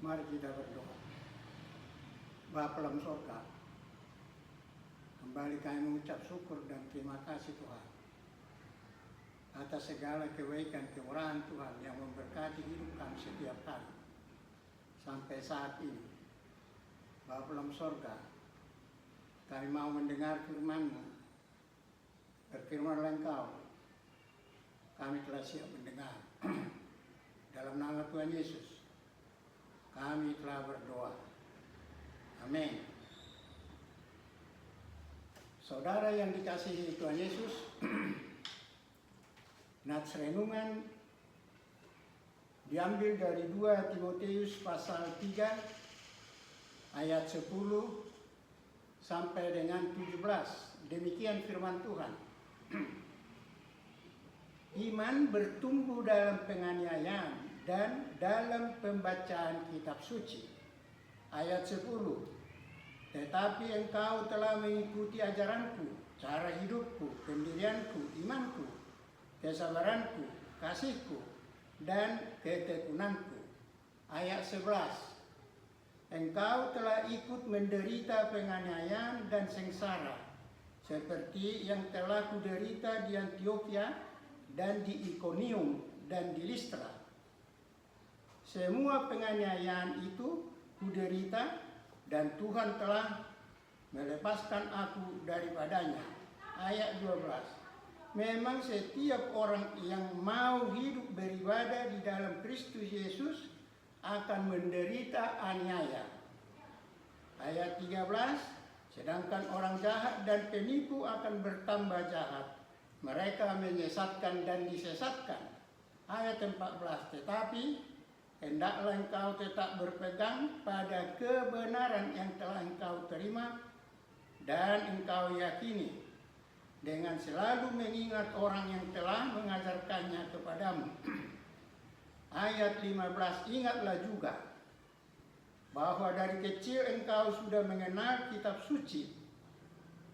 Mari kita berdoa. Bapa dalam surga, kembali kami mengucap syukur dan terima kasih Tuhan atas segala kebaikan kemurahan Tuhan yang memberkati hidup kami setiap hari sampai saat ini. Bapa dalam surga, kami mau mendengar firman-Mu. Berfirmanlah Engkau, kami telah siap mendengar. Dalam nama Tuhan Yesus, kami telah berdoa. Amin. Saudara yang dikasihi Tuhan Yesus, nats renungan diambil dari 2 Timotius pasal 3 ayat 10 sampai dengan 17. Demikian firman Tuhan. Iman bertumbuh dalam penganiayaan dan dalam pembacaan kitab suci. Ayat 10. Tetapi engkau telah mengikuti ajaranku, cara hidupku, pendirianku, imanku, kesabaranku, kasihku, dan ketekunanku. Ayat 11. Engkau telah ikut menderita penganiayaan dan sengsara, seperti yang telah kuderita di Antiokhia dan di Ikonium dan di Listra. Semua penganiayaan itu kuderita dan Tuhan telah melepaskan aku daripadanya. Ayat 12. Memang setiap orang yang mau hidup beribadah di dalam Kristus Yesus akan menderita aniaya. Ayat 13. Sedangkan orang jahat dan penipu akan bertambah jahat. Mereka menyesatkan dan disesatkan. Ayat 14. Tetapi hendaklah engkau tetap berpegang pada kebenaran yang telah engkau terima dan engkau yakini, dengan selalu mengingat orang yang telah mengajarkannya kepadamu. Ayat 15. Ingatlah juga bahwa dari kecil engkau sudah mengenal kitab suci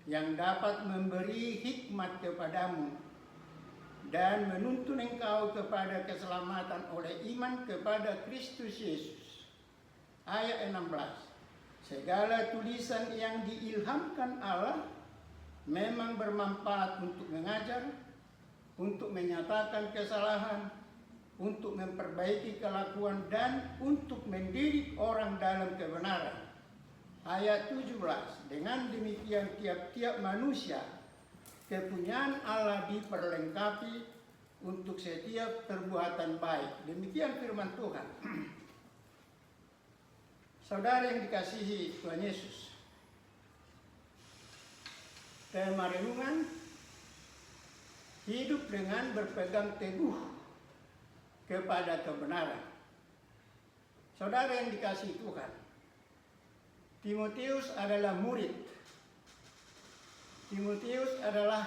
yang dapat memberi hikmat kepadamu dan menuntun engkau kepada keselamatan oleh iman kepada Kristus Yesus. Ayat 16. Segala tulisan yang diilhamkan Allah memang bermanfaat untuk mengajar, untuk menyatakan kesalahan, untuk memperbaiki kelakuan, dan untuk mendidik orang dalam kebenaran. Ayat 17. Dengan demikian tiap-tiap manusia kepunyaan Allah diperlengkapi untuk setiap perbuatan baik. Demikian firman Tuhan. Saudara yang dikasihi Tuhan Yesus, tema renungan hidup dengan berpegang teguh kepada kebenaran. Saudara yang dikasihi Tuhan, Timotius adalah murid. Timotius adalah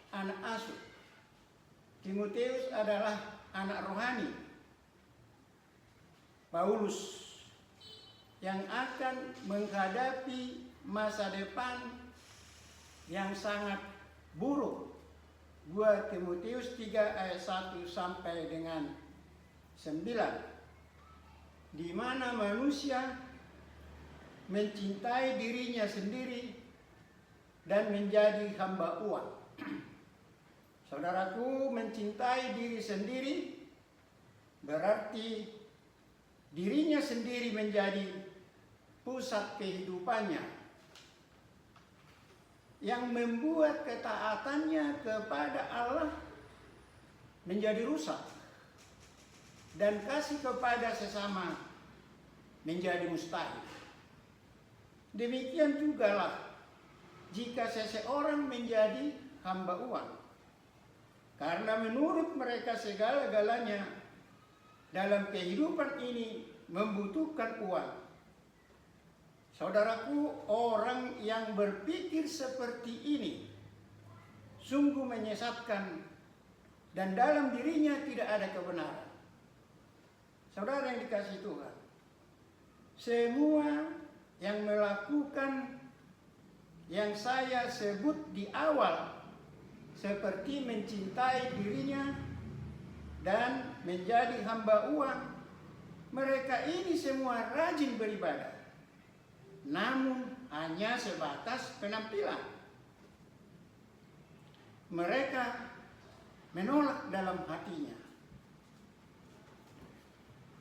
anak asuh. Timotius adalah anak rohani Paulus yang akan menghadapi masa depan yang sangat buruk. 2 Timotius 3 ayat 1 sampai dengan 9, di mana manusia mencintai dirinya sendiri dan menjadi hamba uang. Saudaraku, mencintai diri sendiri berarti dirinya sendiri menjadi pusat kehidupannya, yang membuat ketaatannya kepada Allah menjadi rusak dan kasih kepada sesama menjadi mustahil. Demikian jugalah jika seseorang menjadi hamba uang, karena menurut mereka segala-galanya dalam kehidupan ini membutuhkan uang. Saudaraku, orang yang berpikir seperti ini sungguh menyesatkan dan dalam dirinya tidak ada kebenaran. Saudara yang dikasihi Tuhan, semua yang melakukan yang saya sebut di awal, seperti mencintai dirinya dan menjadi hamba uang, Mereka ini semua rajin beribadah, namun hanya sebatas penampilan. Mereka menolak dalam hatinya.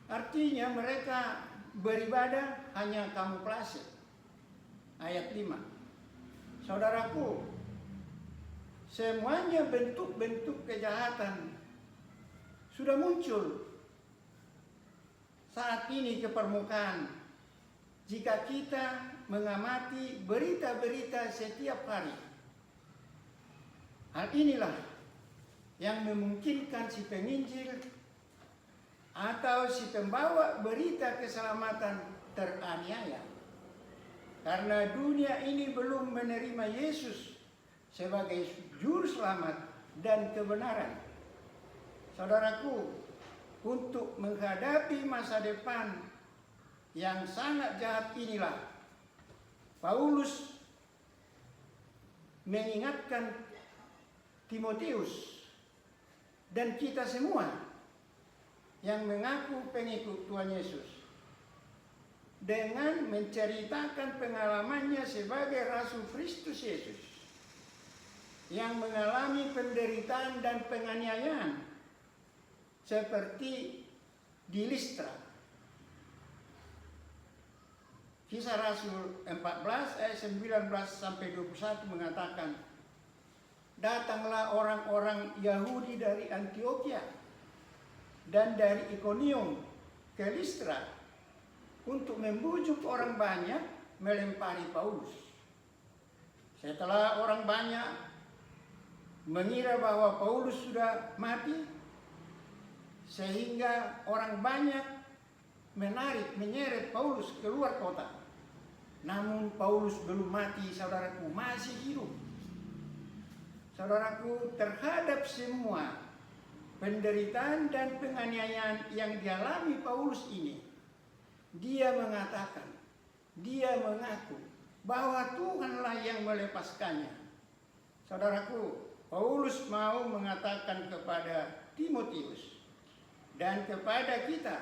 Artinya mereka beribadah hanya kamuflase. Ayat 5. Saudaraku, semuanya bentuk-bentuk kejahatan sudah muncul saat ini ke permukaan jika kita mengamati berita-berita setiap hari. Hal inilah yang memungkinkan si penginjil atau si pembawa berita keselamatan teraniaya. Karena dunia ini belum menerima Yesus sebagai juru selamat dan kebenaran. Saudaraku, untuk menghadapi masa depan yang sangat jahat inilah, Paulus mengingatkan Timotius dan kita semua yang mengaku pengikut Tuhan Yesus dengan menceritakan pengalamannya sebagai Rasul Kristus Yesus yang mengalami penderitaan dan penganiayaan seperti di Listra. Kisah Rasul 14 ayat 19 sampai 21 mengatakan, datanglah orang-orang Yahudi dari Antioquia dan dari Ikonium ke Listra untuk membujuk orang banyak melempari Paulus. Setelah orang banyak mengira bahwa Paulus sudah mati, sehingga orang banyak menyeret Paulus keluar kota. Namun Paulus belum mati, saudaraku, masih hidup. Saudaraku, terhadap semua penderitaan dan penganiayaan yang dialami Paulus ini, dia mengatakan, dia mengaku bahwa Tuhanlah yang melepaskannya. Saudaraku, Paulus mau mengatakan kepada Timotius dan kepada kita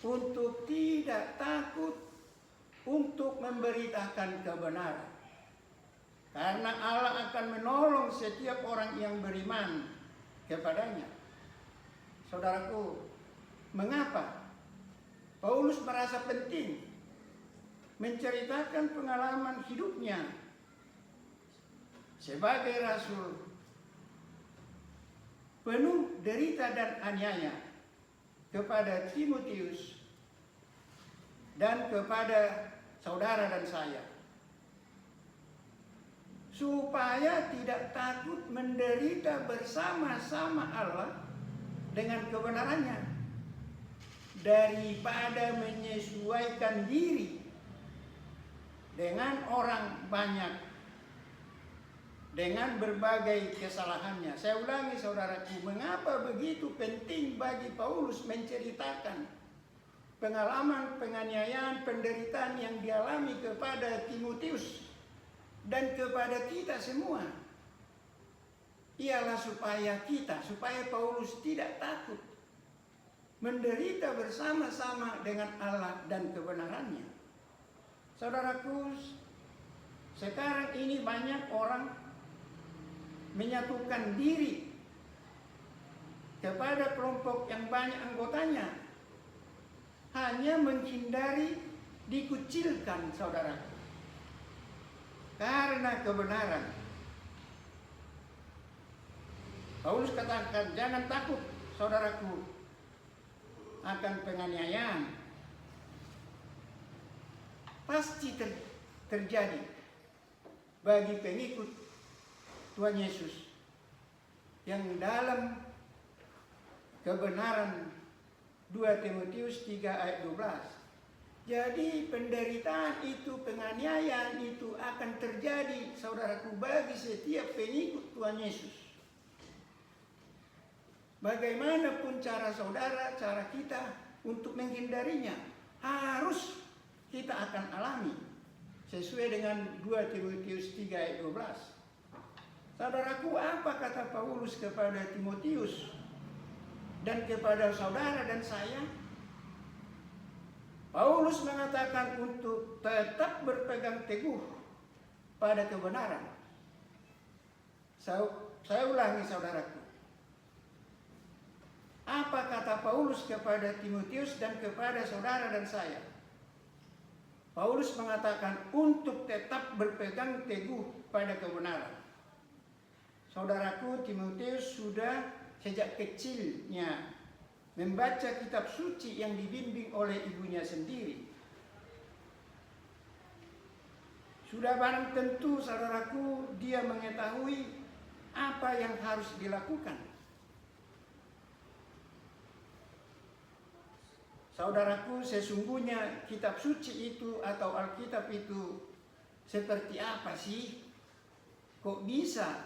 untuk tidak takut untuk memberitakan kebenaran. Karena Allah akan menolong setiap orang yang beriman kepadanya. Saudaraku, mengapa Paulus merasa penting menceritakan pengalaman hidupnya sebagai rasul penuh derita dan aniaya kepada Timotius dan kepada saudara dan saya, supaya tidak takut menderita bersama-sama Allah dengan kebenarannya, daripada menyesuaikan diri dengan orang banyak dengan berbagai kesalahannya. Saya ulangi, saudaraku, mengapa begitu penting bagi Paulus menceritakan pengalaman penganiayaan, penderitaan yang dialami kepada Timotius dan kepada kita semua? Ialah supaya Paulus tidak takut menderita bersama-sama dengan Allah dan kebenarannya. Saudaraku, sekarang ini banyak orang menyatukan diri kepada kelompok yang banyak anggotanya hanya menghindari dikucilkan, saudaraku, karena kebenaran. Paulus katakan, jangan takut, saudaraku, akan penganiayaan. Pasti terjadi bagi pengikut Tuhan Yesus yang dalam kebenaran 2 Timotius 3 ayat 12. Jadi penderitaan itu, penganiayaan itu akan terjadi, saudaraku, bagi setiap pengikut Tuhan Yesus. Bagaimanapun cara saudara, cara kita untuk menghindarinya, harus kita akan alami sesuai dengan 2 Timotius 3 ayat 12. Saudaraku, apa kata Paulus kepada Timotius dan kepada saudara dan saya? Paulus mengatakan untuk tetap berpegang teguh pada kebenaran. Saya ulangi saudaraku. Apa kata Paulus kepada Timotius dan kepada saudara dan saya? Paulus mengatakan untuk tetap berpegang teguh pada kebenaran. Saudaraku, Timotius sudah sejak kecilnya membaca kitab suci yang dibimbing oleh ibunya sendiri. Sudah barang tentu saudaraku dia mengetahui apa yang harus dilakukan. Saudaraku, sesungguhnya kitab suci itu atau Alkitab itu seperti apa sih? Kok bisa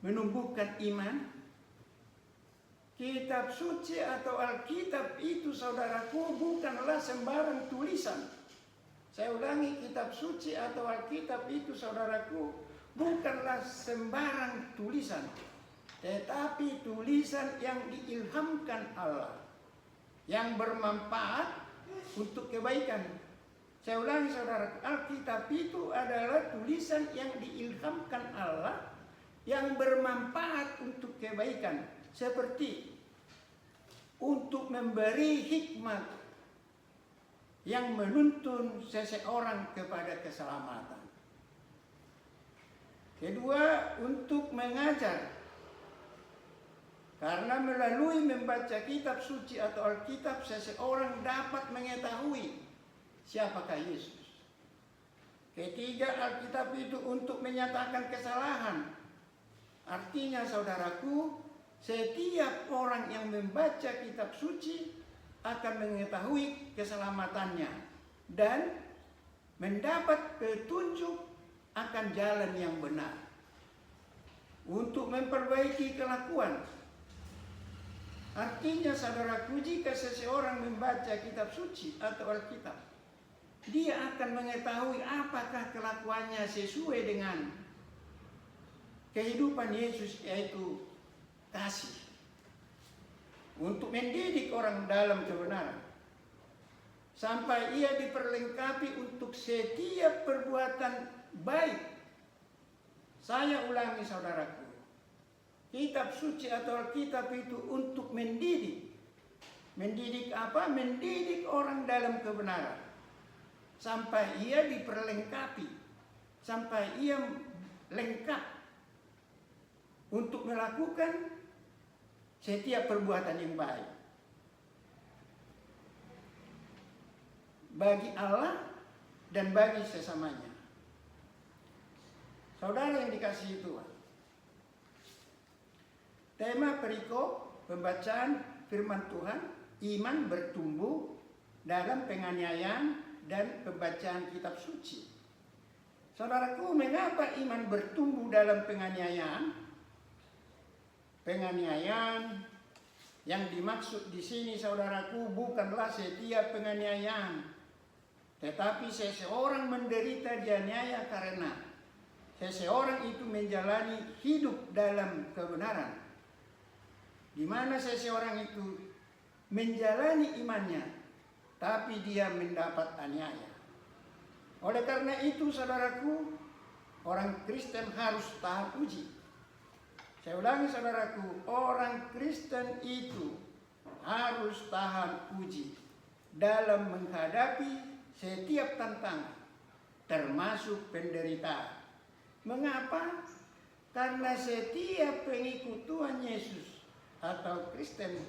menumbuhkan iman? Kitab suci atau Alkitab itu saudaraku bukanlah sembarang tulisan. Saya ulangi, kitab suci atau Alkitab itu saudaraku bukanlah sembarang tulisan, tetapi tulisan yang diilhamkan Allah, yang bermanfaat untuk kebaikan. Saya ulangi saudaraku, Alkitab itu adalah tulisan yang diilhamkan Allah, yang bermanfaat untuk kebaikan, seperti untuk memberi hikmat yang menuntun seseorang kepada keselamatan. Kedua, untuk mengajar. Karena melalui membaca kitab suci atau Alkitab, seseorang dapat mengetahui siapakah Yesus. Ketiga, Alkitab itu untuk menyatakan kesalahan. Artinya saudaraku, setiap orang yang membaca kitab suci akan mengetahui keselamatannya dan mendapat petunjuk akan jalan yang benar untuk memperbaiki kelakuan. Artinya saudaraku, jika seseorang membaca kitab suci atau Alkitab, dia akan mengetahui apakah kelakuannya sesuai dengan kehidupan Yesus, yaitu kasih, untuk mendidik orang dalam kebenaran, sampai ia diperlengkapi untuk setiap perbuatan baik. Saya ulangi saudaraku, kitab suci atau Alkitab itu untuk mendidik. Mendidik apa? Mendidik orang dalam kebenaran, sampai ia diperlengkapi, sampai ia lengkap untuk melakukan setiap perbuatan yang baik bagi Allah dan bagi sesamanya. Saudara yang dikasihi Tuhan, tema perikop pembacaan firman Tuhan, iman bertumbuh dalam penganiayaan dan pembacaan kitab suci. Saudaraku, mengapa iman bertumbuh dalam penganiayaan? Penganiayaan yang dimaksud di sini saudaraku bukanlah setiap penganiayaan, tetapi seseorang menderita dianiaya karena seseorang itu menjalani hidup dalam kebenaran, di mana seseorang itu menjalani imannya, tapi dia mendapat aniaya. Oleh karena itu saudaraku, orang Kristen harus tahan uji. Saya ulangi saudaraku, orang Kristen itu harus tahan uji dalam menghadapi setiap tantangan, termasuk penderitaan. Mengapa? Karena setiap pengikut Tuhan Yesus atau Kristen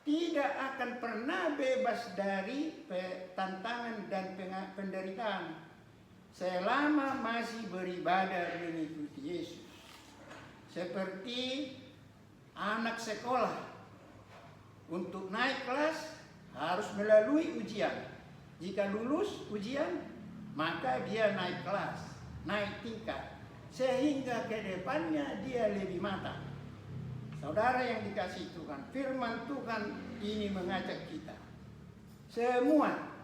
tidak akan pernah bebas dari tantangan dan penderitaan selama masih beribadah mengikuti Yesus. Seperti anak sekolah, untuk naik kelas harus melalui ujian. Jika lulus ujian, maka dia naik kelas, naik tingkat, sehingga ke depannya dia lebih matang. Saudara yang dikasihi Tuhan, firman Tuhan ini mengajak kita semua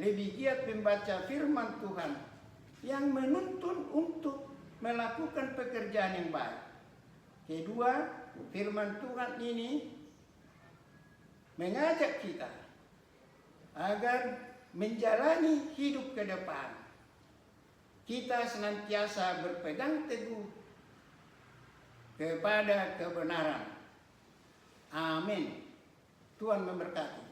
lebih giat membaca firman Tuhan yang menuntun untuk melakukan pekerjaan yang baik. Kedua, firman Tuhan ini mengajak kita agar menjalani hidup ke depan, kita senantiasa berpegang teguh kepada kebenaran. Amin. Tuhan memberkati.